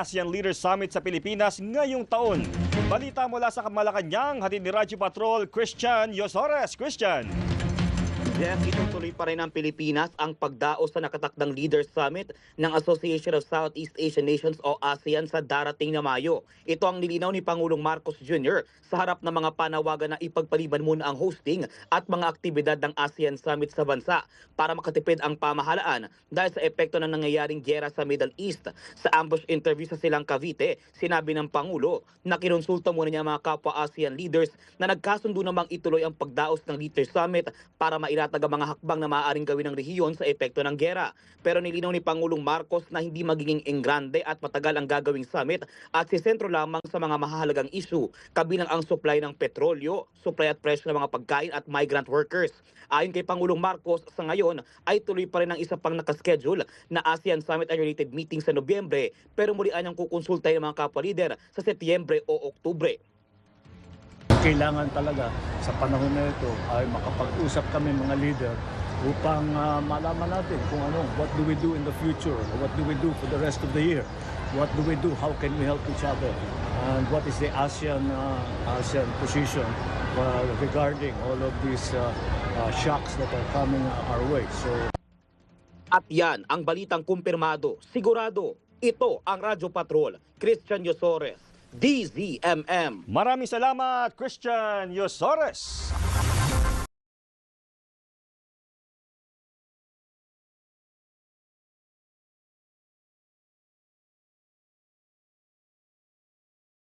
ASEAN Leaders Summit sa Pilipinas ngayong taon. Balita mula sa Malacanang, hatid ni Radyo Patrol, Christian Yosores. Christian. Jeff, itutuloy pa rin ng Pilipinas ang pagdaos sa nakatakdang Leaders Summit ng Association of Southeast Asian Nations o ASEAN sa darating na Mayo. Ito ang nilinaw ni Pangulong Marcos Jr. sa harap ng mga panawagan na ipagpaliban muna ang hosting at mga aktibidad ng ASEAN Summit sa bansa para makatipid ang pamahalaan dahil sa epekto ng nangyayaring giyera sa Middle East. Sa ambush interview sa Silang Cavite, sinabi ng Pangulo na kinonsulta muna niya mga kapwa ASEAN leaders na nagkasundo namang ituloy ang pagdaos ng Leaders Summit para mailatag ang mga hakbang na maaaring gawin ng rehiyon sa epekto ng giyera. Pero nilinaw ni Pangulong Marcos na hindi magiging engrande at matagal ang gagawing summit at sisentro lamang sa mga mahahalagang issue, kabilang ang supply ng petrolyo, supply at presyo ng mga pagkain at migrant workers. Ayon kay Pangulong Marcos, sa ngayon ay tuloy pa rin ang isa pang nakaschedule na ASEAN Summit and related meeting sa Nobyembre, pero muli anyang kukonsultay ng mga kapwa lider sa Setyembre o Oktubre. Kailangan talaga sa panahon na ito ay makapag-usap kami mga leader upang malaman natin kung what do we do in the future, what do we do for the rest of the year, what do we do, how can we help each other, and what is the ASEAN position regarding all of these shocks that are coming our way. So, at yan ang balitang kumpirmado, sigurado, ito ang Radyo Patrol, Christian Yosores, DZMM. Maraming salamat, Christian Yosores.